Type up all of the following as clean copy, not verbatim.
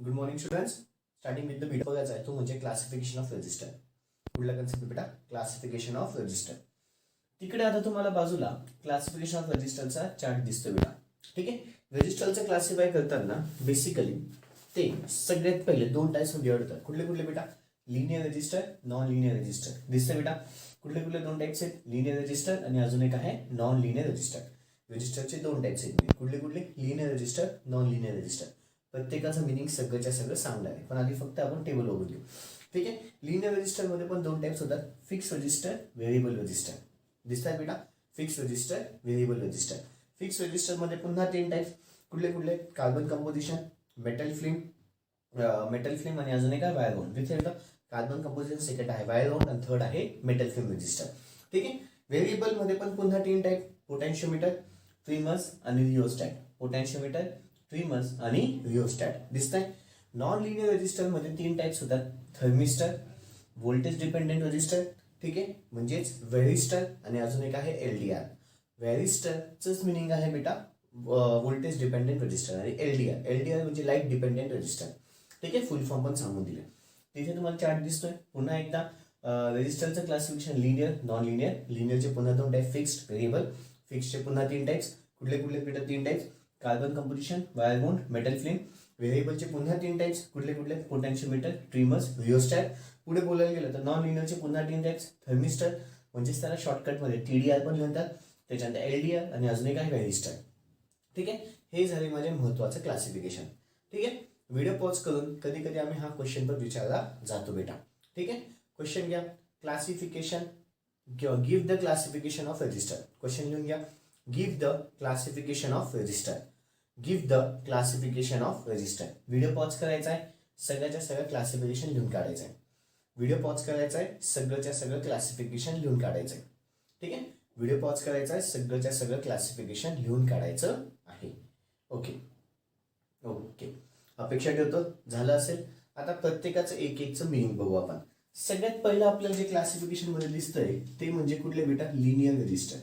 Good morning students. Starting with the video बघायचा आहे तो म्हणजे क्लासिफिकेशन ऑफ रजिस्टर. कुठला कन्सेप्ट बेटा? Classification of register. तिकडे आता तुम्हाला बाजूला क्लासिफिकेशन ऑफ रजिस्टरचा चार्ट दिसतो बेटा. ठीक आहे. रजिस्टरचं क्लासिफाय करताना बेसिकली ते सगळ्यात पहिले दोन टाइप्स मध्ये डिवाइड होतात. कुठले कुठले बेटा? Linear register, non linear register. दिसतं बेटा? कुठले कुठले दोन टाइप्स आहेत? लिनियर रजिस्टर आणि अजून एक आहे नॉन लिनियर रजिस्टर. रजिस्टरचे दोन टाइप्स आहेत. कुठले कुठले? Linear register, non linear register. प्रत्येकाचं मिनिंग सगळ्याच्या सगळं सांगणार आहे, पण आधी फक्त आपण टेबल बघून घेऊ. ठीक आहे. लिनियर रजिस्टर मध्ये पण दोन टाइप्स होतात, फिक्स रजिस्टर, व्हेरिएबल रजिस्टर. दिसतात बेटा? Fix register, variable register. Fix register मध्ये पुन्हा तीन टाइप्स. कुठले कुठले? कार्बन कंपोजिशन, मेटल फिल्म आणि अजून एक आहे वायर बाउंड. तिथे कार्बन कंपोजिशन सेकंड आहे, वायर बाउंड आणि थर्ड आहे मेटल फिल्म रजिस्टर. ठीक आहे. व्हेरिएबल मध्ये पण पुन्हा तीन टाइप, पोटॅन्शियोमीटर, ट्रिमर्स आणि रिओस्टॅट. पोटॅन्शियोमीटर, ट्रिमर्स आणि रिओस्टॅट दिसतंय. नॉन लिनियर रजिस्टर मध्ये तीन टाइप्स होतात, थर्मिस्टर, व्होल्टेज डिपेंडेंट रजिस्टर. ठीक आहे, म्हणजेच व्हेरिस्टर आणि अजून एक आहे एलडीआर. व्हेरिस्टरचंच मिनिंग आहे बेटा व्होल्टेज डिपेंडेंट रजिस्टर आणि एलडीआर म्हणजे लाईट डिपेंडेंट रजिस्टर. ठीक आहे, फुल फॉर्म पण सांगून दिले. तिथे तुम्हाला चार्ट दिसतोय. पुन्हा एकदा रजिस्टरचं क्लासिफिकेशन लिनियर, नॉन लिनियर. लिनियरचे पुन्हा दोन टाइप, फिक्स्ड, व्हेरिएबल. फिक्सचे पुन्हा तीन टाइप्स. कुठले कुठले बेटा? तीन types, carbon composition, wire bound, metal film. व्हेरिएबलचे पुन्हा तीन टाइप्स. कुठले कुठले? पोटॅन्शियोमीटर, ट्रिमर्स, रिओस्टॅट. पुढे बोलायला गेलं तर नॉन लिनियरचे पुन्हा तीन टाइप्स, थर्मिस्टर म्हणजेच त्याला शॉर्टकटमध्ये टीडीआर पण लिहितात, त्याच्यानंतर एलडीआर आणि अजून एक आहे व्हेरिस्टर. ठीक आहे, हे झाले माझे महत्वाचं क्लासिफिकेशन. ठीक आहे. व्हिडिओ पॉज करून कधी कधी आम्ही हा क्वेश्चन पण विचारला जातो बेटा. ठीक आहे. क्वेश्चन घ्या, classification, give the classification of register. Question लिहून घ्या, give the classification of register. Give the classification of register. Video pause करायचा आहे, सगळ्याच्या सगळं क्लासिफिकेशन लिहून काढायचं आहे. व्हिडिओ पॉज करायचा आहे, सगळ्याच्या सगळं क्लासिफिकेशन लिहून काढायचं आहे. ठीक आहे. व्हिडिओ पॉज करायचा आहे, सगळ्याच्या सगळं क्लासिफिकेशन लिहून काढायचं आहे. ओके ओके, अपेक्षा ठेवतो झालं असेल. आता प्रत्येकाचं एक एकचं मिनिंग बघू आपण. सगळ्यात पहिलं आपल्याला जे क्लासिफिकेशन मध्ये दिसतंय ते म्हणजे कुठले बेटा? Linear resistor.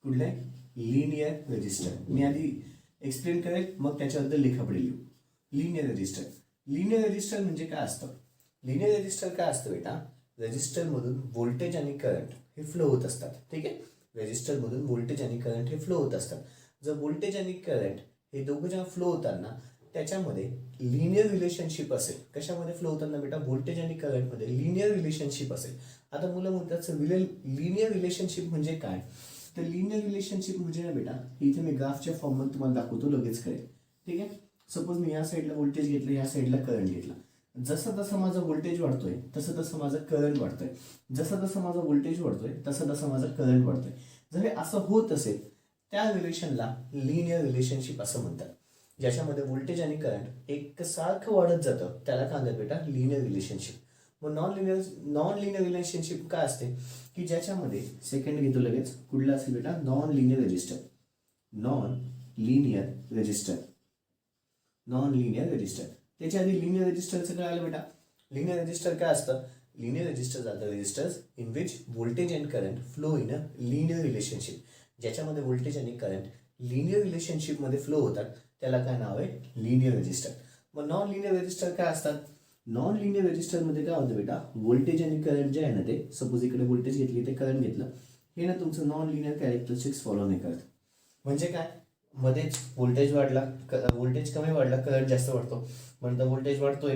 कुठले? Linear resistor. मी आधी एक्सप्लेन करेल, मग त्याच्याबद्दल लिखापडे लिहू. Linear register. लिनियर रजिस्टर म्हणजे काय असतं? लिनियर रजिस्टर काय असतं बेटा? रजिस्टर मधून व्होल्टेज आणि करंट हे फ्लो होत असतात. ठीक आहे. रजिस्टर मधून व्होल्टेज आणि करंट हे फ्लो होत असतात. जर व्होल्टेज आणि करंट हे दोघं जेव्हा फ्लो होताना त्याच्यामध्ये लिनियर रिलेशनशिप असेल. कशामध्ये फ्लो होताना बेटा? व्होल्टेज आणि करंट मध्ये लिनियर रिलेशनशिप असेल. आता मुलं म्हणतात लिनियर रिलेशनशिप म्हणजे काय? तर लिनियर रिलेशनशिप म्हणजे ना बेटा, इथे मी ग्राफच्या फॉर्म मध्ये तुम्हाला दाखवतो, लगेच कळेल. ठीक आहे. सपोज मी या साईडला व्होल्टेज घेतलं, या साईडला करंट घेतला. जसं तसं माझं व्होल्टेज वाढतोय तसं तसं माझं करंट वाढतोय. जसं तसं माझं व्होल्टेज वाढतोय तसं तसं माझं करंट वाढतोय. जर हे असं होत असेल त्या रिलेशनला लिनियर रिलेशनशिप असं म्हणतात. ज्याच्यामध्ये व्होल्टेज आणि करंट एकसारखं वाढत जातं त्याला काय म्हणतात बेटा? Linear relationship. मग नॉन लिनियर रिलेशनशिप काय असते? की ज्याच्यामध्ये, सेकंड घेतो लगेच, कुठला असेल बेटा? Non linear register. Non linear register. Non linear register. त्याच्या आधी लिनियर रजिस्टरचं काय आलं बेटा? लिनियर रजिस्टर काय असतं? Linear resistor are the resistors in which voltage and current flow in a linear relationship. ज्याच्यामध्ये व्होल्टेज आणि करंट लिनियर रिलेशनशिप मध्ये फ्लो होतात त्याला काय नाव आहे? Linear resistor. मग नॉन लिनियर रजिस्टर काय असतात? नॉन लिनियर रजिस्टर मध्ये काय होतं बेटा? व्होल्टेज आणि करंट जे आहे ना, ते सपोज इकडे व्होल्टेज घेतली, ते करंट घेतलं, हे ना तुमचं नॉन लिनियर कॅरेक्टरिस्टिक्स फॉलो नाही करत. म्हणजे काय? मध्येच व्होल्टेज वाढला, व्होल्टेज कमी वाढला, करंट जास्त वाढतो. म्हणतं व्होल्टेज वाढतोय.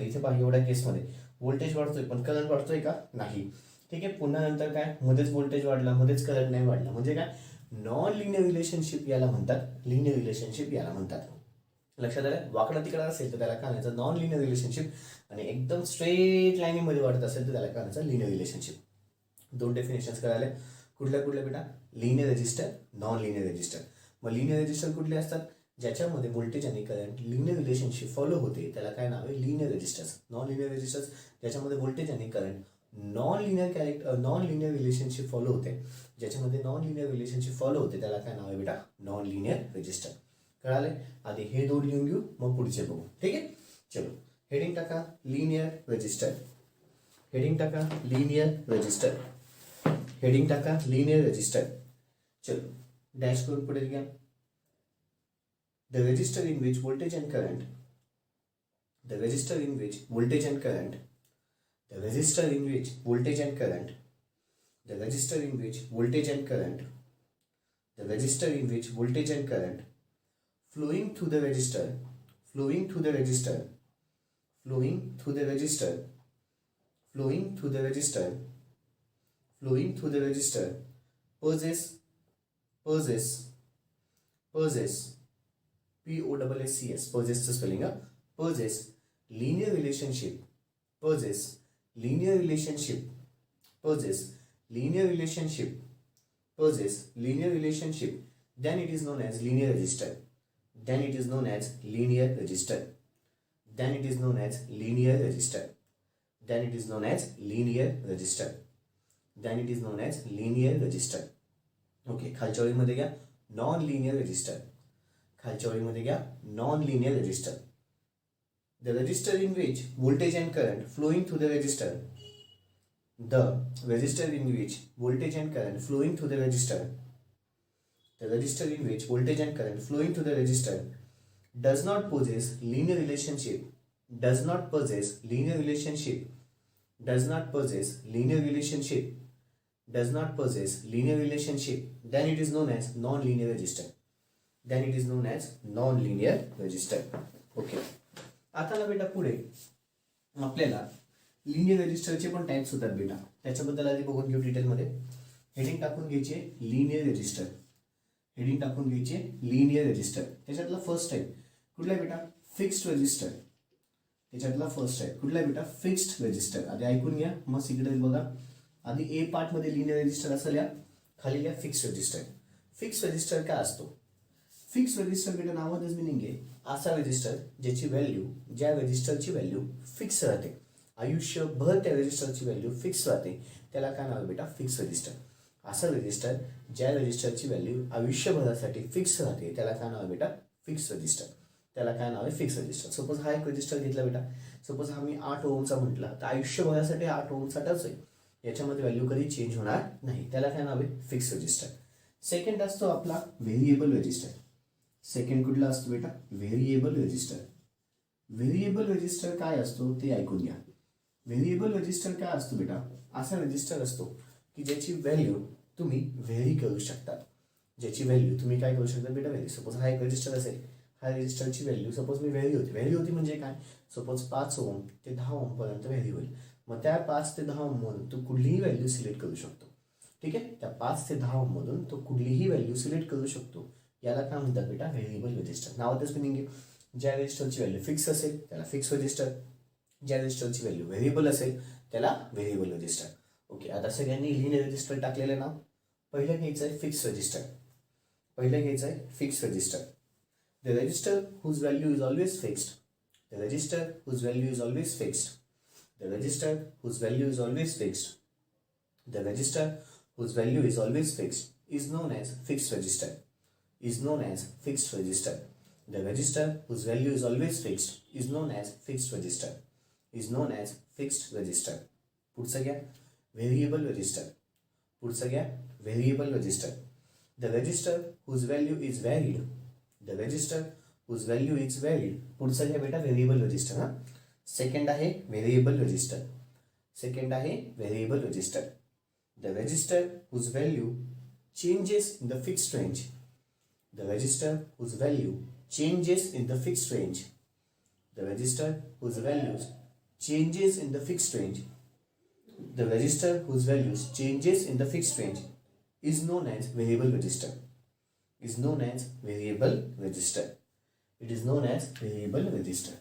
इथे पहा, एवढ्या केसमध्ये व्होल्टेज वाढतोय पण करंट वाढतोय का? नाही. ठीक आहे. पुन्हा नंतर काय? मध्येच व्होल्टेज वाढला, मध्येच करंट नाही वाढला. म्हणजे काय? नॉन लिनियर रिलेशनशिप याला म्हणतात. लिनियर रिलेशनशिप याला म्हणतात. लक्षात आलं? वाकडा तिकडा असेल तर त्याला काय म्हणायचं? Non linear relationship. आणि एकदम स्ट्रेट लाईनीमध्ये वाढत असेल तर त्याला काय म्हणायचं? Linear relationship. दोन डेफिनेशन्स कळाले. कुठल्या कुठल्या बेटा? Linear register, non linear resistor. मग लिनियर रजिस्टर कुठले असतात? ज्याच्यामध्ये व्होल्टेज आणि करंट लिनियर रिलेशनशिप फॉलो होते त्याला काय नाव आहे? Linear resistors. Non linear resistors ज्याच्यामध्ये व्होल्टेज आणि current non linear relationship follow होते, ज्याच्यामध्ये नॉन लिनियर रिलेशनशिप फॉलो होते त्याला काय नाव आहे बेटा? Non linear register. कळाले? आधी हे दोन लिहून घेऊ, मग पुढचे बघू. ठीक आहे. चलो, हेडिंग टाका लिनियर रजिस्टर. हेडिंग टाका लिनियर रजिस्टर. हेडिंग टाका लिनियर रजिस्टर. चलो, डॅश करून पुढे घ्या. The register in which voltage and current the resistor in which voltage and current, the resistor in which voltage and current, the resistor in which voltage and current, the resistor in which voltage and current flowing through the resistor, flowing through the resistor, flowing through the resistor, flowing through the resistor, flowing through the resistor possess P-O-S-S-E-S, possess the spelling up, possess linear relationship, possess linear relationship, possess linear relationship, possess linear relationship, then it is known as linear resistor, then it is known as linear resistor, then it is known as linear resistor, then it is known as linear resistor, then it is known as linear resistor. Okay, खालच्या ओळीमध्ये घ्या non linear resistor, खालच्या ओळीमध्ये घ्या non linear resistor. The resistor in which voltage and current flowing through the resistor, the resistor in which voltage and current flowing through the resistor, the resistor in which voltage and current flowing through the resistor does not possess linear relationship, does not possess linear relationship, does not possess linear relationship, does not possess linear relationship, then it is known as non-linear resistor, then it is known as non-linear resistor. Okay, आता ना बेटा पुढे आपल्याला linear रेजिस्टरचे पण types होतात बेटा, त्याच्याबद्दल आधी बघून घेऊ डिटेलमध्ये. हेडिंग टाकून घ्यायचे लिनियर रेजिस्टर, हेडिंग टाकून घ्यायचे लिनियर रेजिस्टर. त्याच्यातला फर्स्ट टाइप कुठला बेटा? Fixed resistor. त्याच्यातला फर्स्ट टाइप कुठला बेटा? Fixed resistor. आधी ऐकून घ्या, मग इकडे बघा. आधी ए पार्ट मध्ये लिनियर रेजिस्टर असल्या, खाली लिहा फिक्स्ड रेजिस्टर. फिक्स्ड रेजिस्टर काय असतो? फिक्स्ड रेजिस्टर बेटा नावातच मिनिंग आहे असा रेजिस्टर ज्याची व्हॅल्यू, ज्या रेजिस्टरची व्हॅल्यू फिक्स राहते, आयुष्यभर त्या रेजिस्टरची व्हॅल्यू फिक्स राहते, त्याला काय नाव आहे बेटा? Fix resistor. असा रेजिस्टर ज्या रेजिस्टरची व्हॅल्यू आयुष्यभरासाठी फिक्स राहते त्याला काय नाव आहे बेटा? Fix resistor. त्याला काय नाव आहे? Fix resistor. सपोज हा एक रेजिस्टर घेतला बेटा, सपोज हा मी 8 ओमचा म्हटला तर आयुष्यभरासाठी 8 ओमसाठीच आहे, याच्यामध्ये व्हॅल्यू कधी चेंज होणार नाही, त्याला काय नाव आहे? Fix resistor. सेकंड असतो आपला व्हेरिएबल रेजिस्टर. सेकंड कुठला असतो बेटा? Variable resistor. व्हेरिएबल रेजिस्टर काय असतो ते ऐकून घ्या. व्हेरिएबल रेजिस्टर काय असतो बेटा? असा रेजिस्टर असतो की ज्याची व्हॅल्यू तुम्ही व्हेरी करू शकता, ज्याची व्हॅल्यू तुम्ही काय करू शकता बेटा? व्हेरी. सपोज हा एक रेजिस्टर असेल, हा रेजिस्टरची व्हॅल्यू सपोज मी व्हेरी होती. व्हेरी होती म्हणजे काय? सपोज 5 ओम ते 10 ओम पर्यंत व्हेरी होईल. मग त्या 5 ते 10 ओम मधून तू कुठलीही व्हॅल्यू सिलेक्ट करू शकतो. ठीक आहे, त्या 5 ते 10 ओम मधून तो कुठलीही व्हॅल्यू सिलेक्ट करू शकतो. याला काय म्हणतात बेटा? Variable resistor. नावातच मिनिंग आहे. ज्या रेजिस्टरची व्हॅल्यू फिक्स असेल त्याला फिक्स रेजिस्टर, ज्या रेजिस्टरची व्हॅल्यू व्हेरिएबल असेल त्याला व्हेरिएबल रेजिस्टर. ओके, आता सगळ्यांनी लिनियर रेजिस्टर टाकलेलं नाव. पहिलं घ्यायचं आहे फिक्स रेजिस्टर. पहिलं घ्यायचं आहे fix resistor. The resistor whose value is always fixed, the resistor whose value is always fixed, the register whose value is always fixed, the register whose value is always fixed is known as fixed register, is known as fixed register. The register whose value is always fixed is known as fixed register, is known as fixed register. पुढचं घ्या variable resistor. पुढचं घ्या variable resistor. The register whose value is varied, the register whose value is varied. पुढचं घ्या बेटा variable resistor. हा, second आहे variable resistor. Second आहे variable resistor. The resistor whose value changes in the fixed range, the resistor whose value changes in the fixed range, the resistor whose values changes in the fixed range, the resistor whose values changes in the fixed range is known as variable resistor, is known as variable resistor. It is known as variable resistor.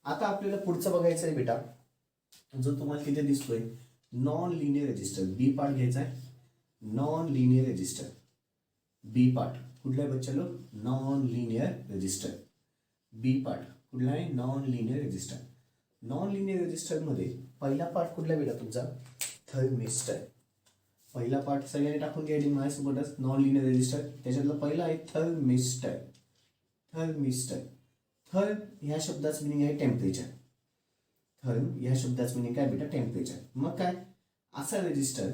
आता आपल्याला पुढचं बघायचं आहे बेटा, जो तुम्हाला तिथे दिसतोय non linear resistor. B part घ्यायचा आहे. Non linear resistor B part कुठला आहे बच्चा लोक? Non linear resistor. B part कुठला आहे? Non linear resistor. Non linear resistor मध्ये पहिला पार्ट कुठला बेटा तुमचा? थर्मिस्टर. पहिला पार्ट सगळ्यांनी टाकून घ्या माझ्यासोबतच. नॉन लिनियर रेजिस्टर त्याच्यातला पहिला आहे थर्मिस्टर. थर्मिस्टर. थर्म ह्या शब्दाचं मिनिंग आहे टेम्परेचर. थर्म ह्या शब्दाचं मिनिंग काय बेटा? टेम्परेचर. मग काय? असा रेजिस्टर,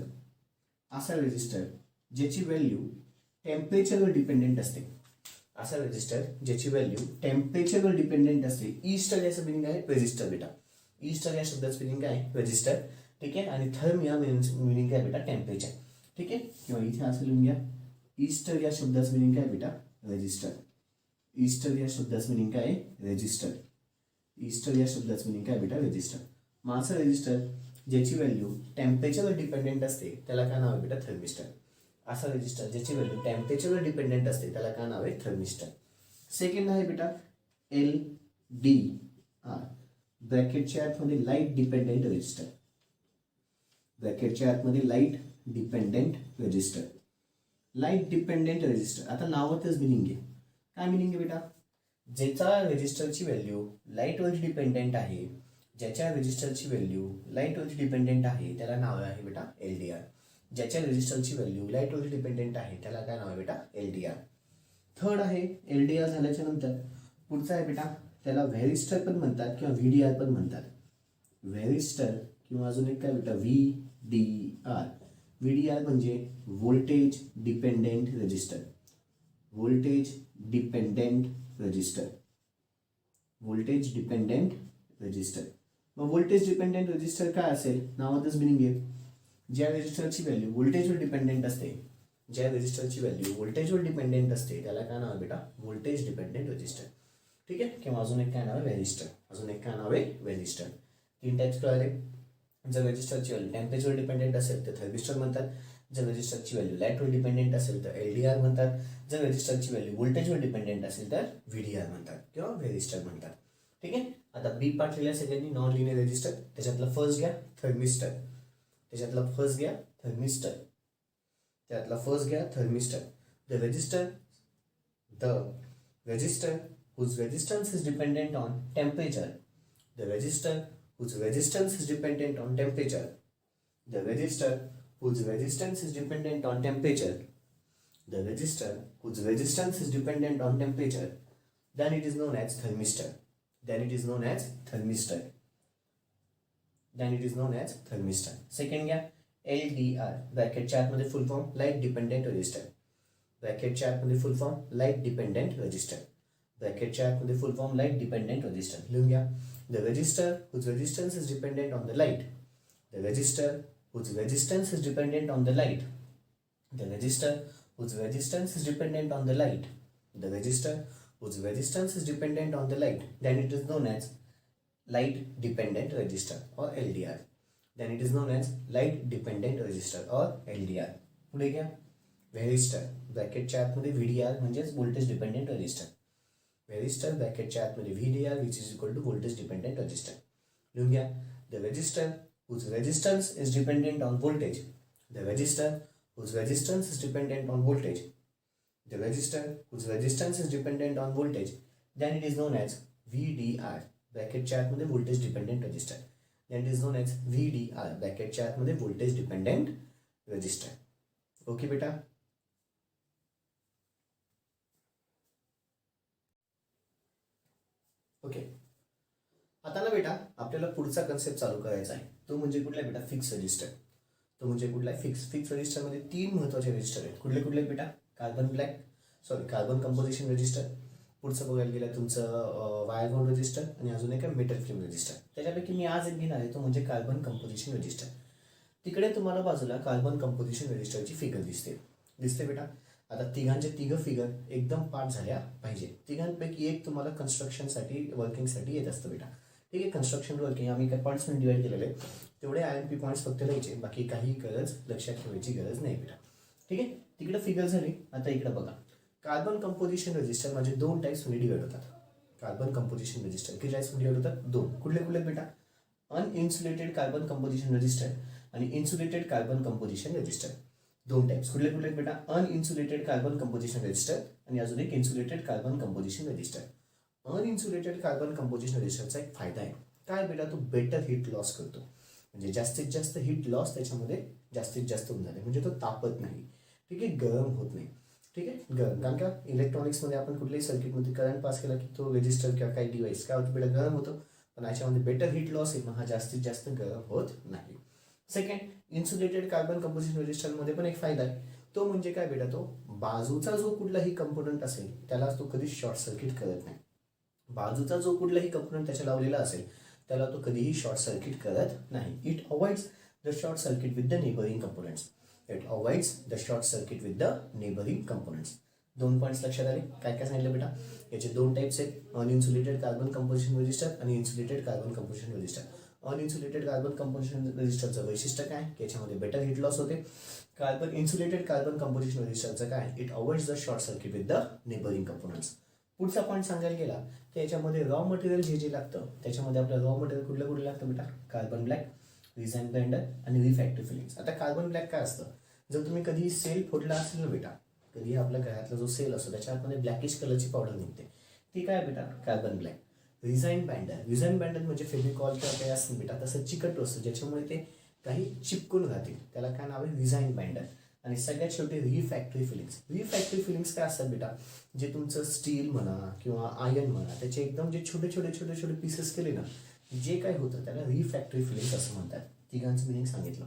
असा रेजिस्टर ज्याची व्हॅल्यू टेम्परेचरवर डिपेंडेंट असते, असा रेजिस्टर ज्याची व्हॅल्यू टेम्परेचरवर डिपेंडेंट असते. ईस्टर याचं मिनिंग आहे रेजिस्टर बेटा. ईस्टर या शब्दाचं मिनिंग आहे रेजिस्टर. ठीक आहे. आणि थर्म या मिनिंग आहे बेटा टेम्परेचर. ठीक आहे. किंवा इथे असं लिहून घ्या, ईस्टर या शब्दाचं मिनिंग काय बेटा रेजिस्टर. ईस्टर या शब्दाचं मिनिंग काय रेजिस्टर. ईस्टर या शब्दाचं मिनिंग काय बेटा रेजिस्टर. मग असं रेजिस्टर ज्याची व्हॅल्यू टेम्परेचरवर डिपेंडेंट असते त्याला काय नाव आहे बेटा थर्मिस्टर. असा रेजिस्टर ज्याची व्हॅल्यू टेम्परेचरवर डिपेंडेंट असते त्याला काय नाव आहे थर्मिस्टर. सेकंड आहे बेटा LDR, ब्रॅकेटच्या आतमध्ये लाईट डिपेंडेंट रेजिस्टर. ब्रॅकेटच्या आतमध्ये light dependent resistor. Light dependent resistor, आता नावातच मिनिंग आहे. काय मिनिंग आहे बेटा, ज्याचा रेजिस्टरची व्हॅल्यू लाईटवर डिपेंडेंट आहे, ज्याच्या रेजिस्टरची व्हॅल्यू लाईटवर डिपेंडेंट आहे त्याला नाव आहे बेटा LDR. ज्याच्या रेजिस्टरची व्हॅल्यू लाईटवर डिपेंडेंट आहे त्याला काय नाव आहे बेटा LDR. थर्ड आहे LDR झाल्याच्या नंतर पुढचा आहे बेटा, त्याला व्हेरिस्टर पण म्हणतात किंवा VDR पण म्हणतात. व्हेरिस्टर किंवा अजून एक काय बेटा VDR. VDR म्हणजे voltage dependent resistor. Voltage dependent resistor. Voltage dependent resistor. मग व्होल्टेज डिपेंडेंट रेजिस्टर काय असेल, नावातच मिनिंग आहे. ज्या रेजिस्टरची व्हॅल्यू व्होल्टेजवर डिपेंडेंट असते, ज्या रेजिस्टरची व्हॅल्यू व्होल्टेजवर डिपेंडेंट असते त्याला काय नाव आहे बेटा व्होल्टेज डिपेंडेंट रेजिस्टर. ठीक आहे. किंवा अजून एक काय नाव आहे व्हेरिस्टर. अजून एक काय नाव आहे व्हेरिस्टर. 3 टाइप्स कळाले. जर रेजिस्टरची व्हॅल्यू टेम्परेचरवर डिपेंडेंट असेल तर थर्मिस्टर म्हणतात. जर रेजिस्टरची व्हॅल्यू लाईटवर डिपेंडेंट असेल तर LDR म्हणतात. जर रेजिस्टरची व्हॅल्यू व्होल्टेजवर डिपेंडेंट असेल तर VDR म्हणतात किंवा व्हेरिस्टर म्हणतात. ठीक आहे. आता बी पार्ट लिहिला सगळ्यांनी, नॉन लिनियर रेजिस्टर. त्याच्यातला फर्स्ट घ्या थर्मिस्टर. त्याच्यातला फर्स्ट घ्या थर्मिस्टर. त्यातला फर्स्ट घ्या thermistor. The resistor whose resistance is dependent on temperature. The resistor whose resistance is dependent on temperature. The resistor whose resistance is dependent on temperature. The resistor whose resistance is dependent on temperature. Then it is known as thermistor. Then it is known as thermistor. Then it is known as thermistor. Second घ्या LDR. ब्रॅकेटच्या आतमध्ये full form light dependent resistor. ब्रॅकेटच्या आतमध्ये full form light dependent resistor. ब्रॅकेटच्या आतमध्ये full form light dependent resistor. लिहून घ्या, the resistor whose resistance is dependent on the light. The resistor whose resistance is dependent on the light. The resistor whose resistance is dependent on the light. The resistor whose resistance is dependent on the light. Then it is known as light dependent resistor or LDR. Then it is known as light dependent resistor or LDR. पुढे घ्या व्हेरिस्टर. ब्रॅकेटच्या आतमध्ये VDR म्हणजेच voltage dependent resistor. व्हेरिस्टर ब्रॅकेटच्या आतमध्ये VDR which is equal to voltage dependent resistor. लिहून घ्या, the resistor whose resistance is dependent on voltage. The resistor whose resistance is dependent on voltage. The resistor whose resistance is dependent on voltage. Then it is known as VDR. ब्रॅकेटच्या आतमध्ये voltage dependent resistor. Then it is known as VDR. ब्रॅकेटच्या आतमध्ये voltage dependent resistor. Okay बेटा. Okay. आता ना बेटा आपल्याला पुढचा कन्सेप्ट चालू करायचा आहे. तो म्हणजे कुठला बेटा फिक्स रजिस्टर. तो म्हणजे कुठला फिक्स रजिस्टरमध्ये 3 महत्त्वाचे रजिस्टर आहेत. कुठले कुठले बेटा, कार्बन कंपोजिशन रजिस्टर. पुढचं बघायला गेलं तुमचं वायर बाउंड रजिस्टर आणि अजून एक मेटल फिल्म रजिस्टर. त्याच्यापैकी मी आज एक घेणार आहे तो म्हणजे कार्बन कंपोजिशन रजिस्टर. तिकडे तुम्हाला बाजूला कार्बन कंपोजिशन रजिस्टरची फिगर दिसते बेटा. आता तिघांचे तिघं फिगर एकदम पाठ झाल्या पाहिजे. तिघांपैकी एक तुम्हाला कन्स्ट्रक्शनसाठी वर्किंगसाठी येत असतं बेटा. ठीक आहे. कन्स्ट्रक्शन वर्किंग आम्ही काय पॉईंट्समध्ये डिवाइड केलेले आहेत, तेवढे IMP पॉईंट्स फक्त लिहायचे, बाकी काही लक्षात ठेवायची गरज नाही बेटा. ठीक आहे. तिकडे फिगर झाली. आता इकडे बघा, कार्बन कंपोजिशन रजिस्टर म्हणजे 2 टाईप्समध्ये डिवाइड होतात. कार्बन कंपोजिशन रजिस्टर किती टाईप्समध्ये डिवाइड होतात? 2. कुठले कुठले बेटा? अनइन्सुलेटेड कार्बन कंपोजिशन रजिस्टर आणि insulated carbon composition register. 2 types. कुठले कुठले बेटा? अनइन्सुलेटेड कार्बन कंपोजिशन रजिस्टर आणि अजून एक insulated carbon composition resistor. Uninsulated carbon composition रजिस्टरचा एक फायदा आहे काय बेटा, तो बेटर हीट लॉस करतो. म्हणजे जास्तीत जास्त हीट लॉस त्याच्यामध्ये जास्तीत जास्त होऊन जाते. म्हणजे तो तापत नाही. ठीक आहे. गरम होत नाही. ठीक आहे. कारण का इलेक्ट्रॉनिक्समध्ये आपण कुठल्याही सर्किटमध्ये करंट पास केला की तो रेजिस्टर किंवा काही डिव्हाइस काय होतं बेटा, गरम होतो. पण याच्यामध्ये बेटर हीट लॉस आहे, मग हा जास्तीत जास्त गरम होत नाही. सेकंड, इन्सुलेटेड कार्बन कंपोजिशन रजिस्टरमध्ये पण एक फायदा आहे, तो म्हणजे काय बेटा, तो बाजूचा जो कुठलाही कंपोनंट असेल त्याला तो कधी शॉर्ट सर्किट करत नाही. बाजूचा जो कुठलाही कंपोनंट त्याच्या लावलेला असेल त्याला तो कधीही शॉर्ट सर्किट करत नाही. It avoids the short circuit with the neighbouring components. It avoids the short circuit with the neighbouring components. 2 points लक्षात आले. काय काय सांगितलं बेटा, याचे 2 टाइप्स आहेत, अनइन्सुलेटेड कार्बन कंपोजिशन रेजिस्टर आणि insulated carbon composition resistor. Uninsulated carbon composition रेजिस्टरचं वैशिष्ट्य काय, की याच्यामध्ये बेटर हीट लॉस होते. इन्सुलेटेड कार्बन कंपोजिशन रेजिस्टरचं काय, it avoids the short circuit with the neighbouring components. पुढचा पॉईंट सांगायला गेला की याच्यामध्ये रॉ मटेरियल जे लागतं त्याच्यामध्ये आपलं रॉ मटेरियल कुठलं लागतं बेटा, कार्बन ब्लॅक, रिझाईन बाइंडर आणि रिफॅक्टिव्ह फिलिंग्स. आता कार्बन ब्लॅक काय असतं, जर तुम्ही कधी सेल फोडला असेल ना बेटा, कधी आपल्या घरातला जो सेल असतो त्याच्या आतमध्ये ब्लॅकिश कलरची पावडर निघते, ती काय बेटा, कार्बन ब्लॅक. रिझाईन बाइंडर म्हणजे फेविकॉल किंवा काही असतं बेटा तसं चिकट असतं ज्याच्यामुळे ते काही चिपकून राहतील, त्याला काय नाव आहे, रिझाईन बाइंडर. आणि सगळ्यात शेवटी रिफॅक्टरी फिलिंग्स काय असतात बेटा, जे तुमचं स्टील म्हणा किंवा आयर्न म्हणा त्याचे एकदम जे छोटे छोटे पीसेस केले ना, जे काय होतं त्याला रिफॅक्टरी फिलिंग्स असं म्हणतात. तिघांचं मिनिंग सांगितलं.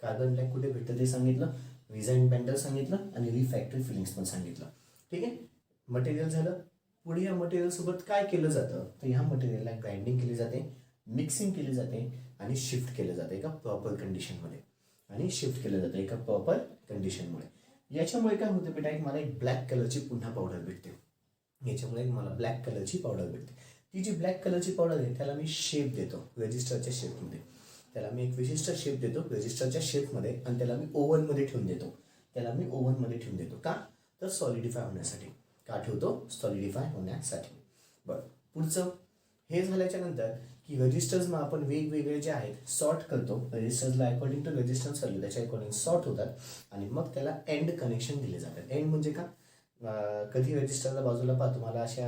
कार्बन ब्लॅक कुठे भेटतं ते सांगितलं, रिझाईन बाइंडर सांगितलं आणि रिफॅक्टरी फिलिंग्स पण सांगितलं. ठीक आहे, मटेरियल झालं. पुढे या मटेरियल सोबत काय केलं जातं, तर ह्या मटेरियलला ग्राइंडिंग केली जाते, मिक्सिंग केली जाते आणि शिफ्ट केलं जाते एका प्रॉपर कंडिशनमध्ये. याच्यामुळे काय होतं बेटा, मला एक ब्लॅक कलरची पुन्हा पावडर भेटते. ती जी ब्लॅक कलरची पावडर आहे त्याला मी शेप देतो रजिस्टरच्या शेपमध्ये. त्याला मी एक विशिष्ट शेप देतो रजिस्टरच्या शेपमध्ये आणि त्याला मी ओव्हनमध्ये ठेवून देतो. का, तर सॉलिडिफाय होण्यासाठी. का ठेवतो, सॉलिडिफाय होण्यासाठी. बरं, पुढचं हे झाल्याच्या नंतर की रजिस्टर्स मग आपण वेगवेगळे जे आहेत सॉर्ट करतो. रजिस्टर्सला अकॉर्डिंग टू रेजिस्टन्स व्हॅल्यू त्याच्या अकॉर्डिंग सॉर्ट होतात आणि मग त्याला एंड कनेक्शन दिले जातात. एंड म्हणजे का, कधी रजिस्टरला बाजूला पहा तुम्हाला अशा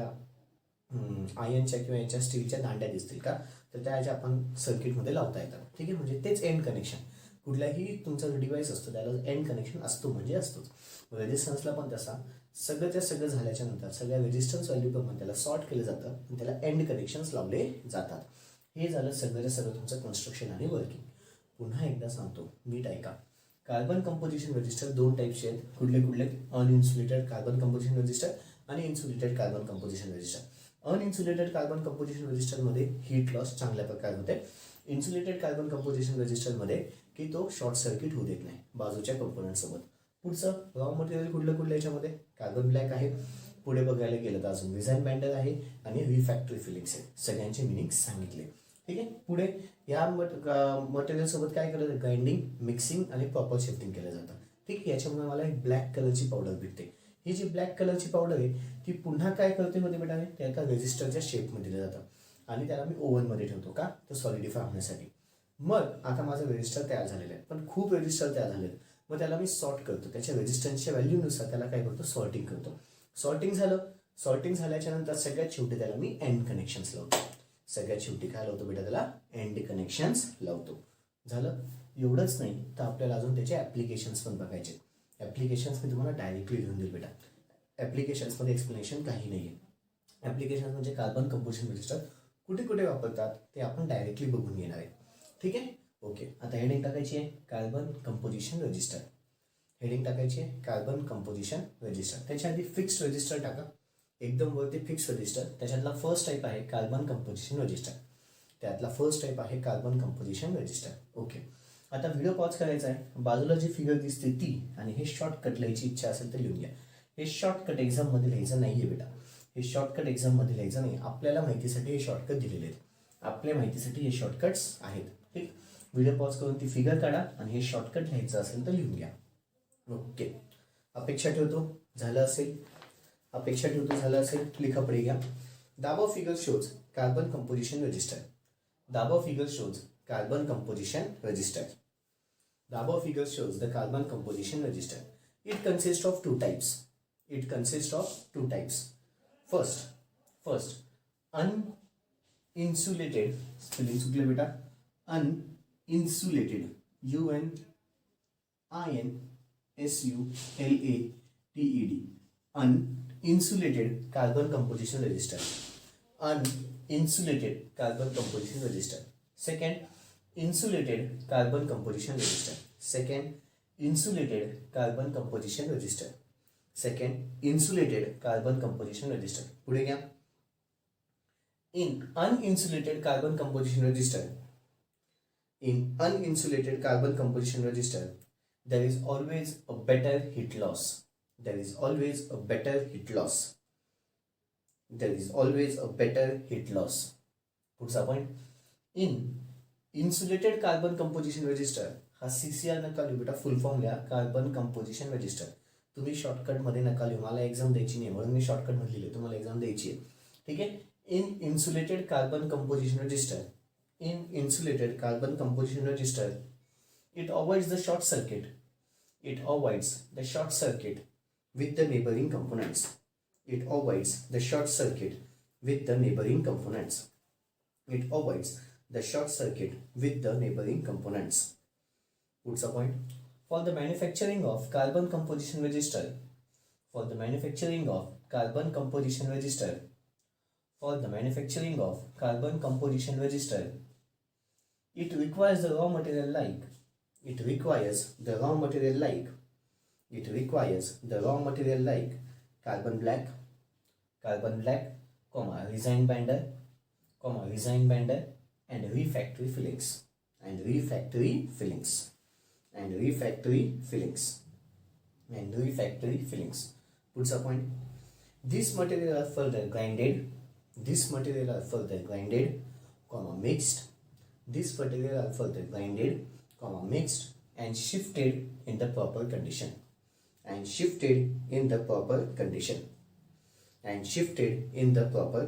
आयर्नच्या किंवा याच्या स्टीलच्या दांड्या दिसतील का, तर त्या ज्या आपण सर्किटमध्ये लावता येतात. ठीक आहे, म्हणजे तेच एंड कनेक्शन. कुठलाही तुमचा जो डिव्हाइस असतो त्याला एंड कनेक्शन असतो म्हणजे असतोच. रेजिस्टन्सला पण तसा सगळं झाल्याच्या नंतर सगळ्या रेजिस्टन्स व्हॅल्यू प्रमाणे त्याला सॉर्ट केलं जातं आणि त्याला एंड कनेक्शन्स लावले जातात. हे झालं सगळं तुमचं कन्स्ट्रक्शन आणि वर्किंग. पुन्हा एकदा सांगतो, नीट ऐका. कार्बन कंपोजिशन रजिस्टर 2 टाईपचे आहेत. कुठले, अनइन्सुलेटेड कार्बन कंपोजिशन रजिस्टर आणि insulated carbon composition resistor. Uninsulated carbon composition रजिस्टरमध्ये हीट लॉस चांगल्या प्रकारे होते. इन्सुलेटेड कार्बन कंपोजिशन रजिस्टरमध्ये की तो शॉर्ट सर्किट होऊ देत नाही बाजूच्या कंपोनंट सोबत. पुढचं रॉ मटेरियल कुठलं याच्यामध्ये, कार्बन ब्लॅक आहे. पुढे बघायला गेलं तर अजून रिझाईन बाइंडर आहे आणि रिफॅक्टरी फिलिंग्स आहेत. सगळ्यांचे मिनिंग सांगितले. ठीक आहे, पुढे या मटेरियल सोबत काय केलं जातं, ग्राइंडिंग, मिक्सिंग आणि प्रॉपर शिफ्टिंग केलं जातं. ठीक आहे, याच्यामुळे मला एक ब्लॅक कलरची पावडर भेटते. ही जी ब्लॅक कलरची पावडर आहे ती पुन्हा काय करते होते बेटा, त्या एका रेजिस्टरच्या शेपमध्ये दिलं जातं आणि त्याला मी ओव्हनमध्ये ठेवतो. का, तर सॉलिडिफाय होण्यासाठी. मग आता माझं रेजिस्टर तयार झालेलं आहे, पण खूप रेजिस्टर तयार झालेलं आहे. मग त्याला मी सॉर्ट करतो, त्याच्या रेजिस्टन्सच्या व्हॅल्यूनुसार त्याला काय करतो, सॉर्टिंग करतो. सॉर्टिंग झाल्याच्या नंतर सगळ्यात शेवटी त्याला मी एंड कनेक्शन्स लावतो. काय लावतो बेटा, त्याला एंड कनेक्शन्स लावतो. झालं. एवढंच नाही तर आपल्याला अजून त्याचे ॲप्लिकेशन्स पण बघायचे. ॲप्लिकेशन्स मी तुम्हाला डायरेक्टली लिहून देईल बेटा. ॲप्लिकेशन्समध्ये एक्सप्लेनेशन काही नाही आहे. ॲप्लिकेशन्स म्हणजे कार्बन कंपोजिशन रजिस्टर कुठे वापरतात ते आपण डायरेक्टली बघून घेणार आहे. ठीक आहे, ओके. आता हेडिंग टाकायची आहे कार्बन कंपोजिशन रजिस्टर. त्याच्या आधी फिक्स्ड रजिस्टर टाका. एकदम वरती फिक्स रजिस्टर. त्याच्यातला फर्स्ट टाईप आहे कार्बन कंपोजिशन रजिस्टर. ओके. आता व्हिडिओ पॉज करायचा आहे. बाजूला जी फिगर दिसते ती आणि हे शॉर्टकट लिहायची इच्छा असेल तर लिहून घ्या. हे शॉर्टकट एक्झाममध्ये लिहायचं नाही आहे बेटा. आपल्याला माहितीसाठी हे शॉर्टकट दिलेले आहेत. आपल्या माहितीसाठी हे शॉर्टकट्स आहेत. ठीक, व्हिडिओ पॉज करून ती फिगर काढा आणि हे शॉर्टकट लिहायचं असेल तर लिहून घ्या. ओके. अपेक्षा ठेवतो झालं असेल. लिखा पडेगा. The above figure shows carbon composition register. The above figure shows the carbon composition register. It consists of two types. First, uninsulated. Spelling चुकले बेटा. Uninsulated. UNINSULATED. Uninsulated carbon composition register. Second, insulated carbon composition register. insulated carbon composition resistor. Second, insulated carbon composition resistor. पुढे घ्या. In uninsulated carbon composition resistor, there is always a better heat loss. There is always a better heat loss. पुढचा point. In insulated carbon composition register, हा CCR नका लिहू बेटा, फुल form लिहा, carbon composition register. तुम्ही shortcut मध्ये नका लिहू, मला एक्झाम द्यायची नाही म्हणून मी शॉर्टकट मध्ये लिहिले, तुम्हाला एक्झाम द्यायची आहे. ठीक आहे. In insulated carbon composition register, it avoids the short circuit. With the neighboring components. Puts a point. For the manufacturing of carbon composition resistor, it requires the raw material like carbon black, resin binder, and refractory fillings. Puts a point. These material are further grinded, mixed. And shifted in the proper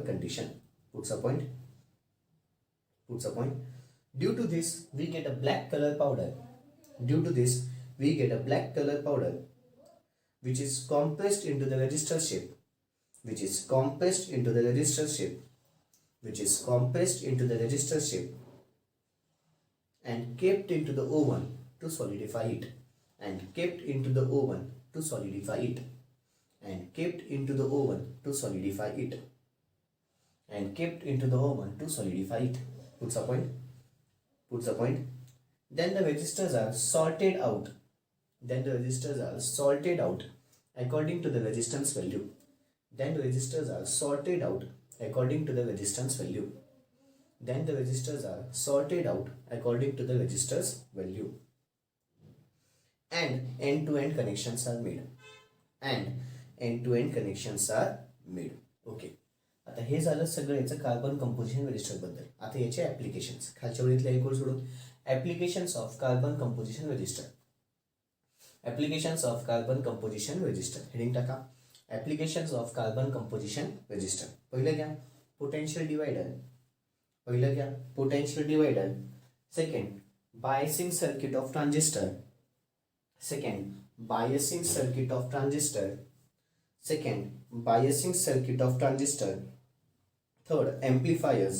condition. Puts a point. Due to this, we get a black color powder. Which is compressed into the resistor shape. And kept into the oven to solidify it. Puts a point. Then the resistors are sorted out. According to the resistance value. Then the resistors are sorted out according to the resistance value. And end-to-end connections are made. Okay. आता हे झालं सगळं याचं carbon composition register बद्दल. आता याचे applications, खालच्या ओळीतल्या एक ओळ सोडून. Applications of carbon composition resistor. Heading टाका. Applications of carbon composition resistor. पहिलं घ्या potential divider. Second, biasing circuit of transistor. Third, amplifiers.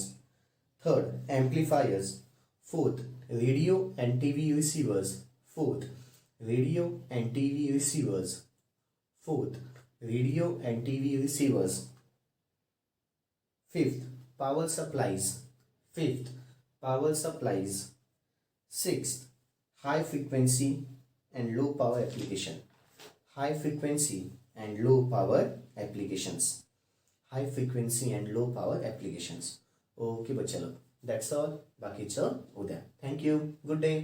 Fourth, radio and TV receivers. Fifth, power supplies. Sixth, high frequency and low power application. Okay बच्चा लोग, that's all. बाकीचं उद्या. Thank you. Good day.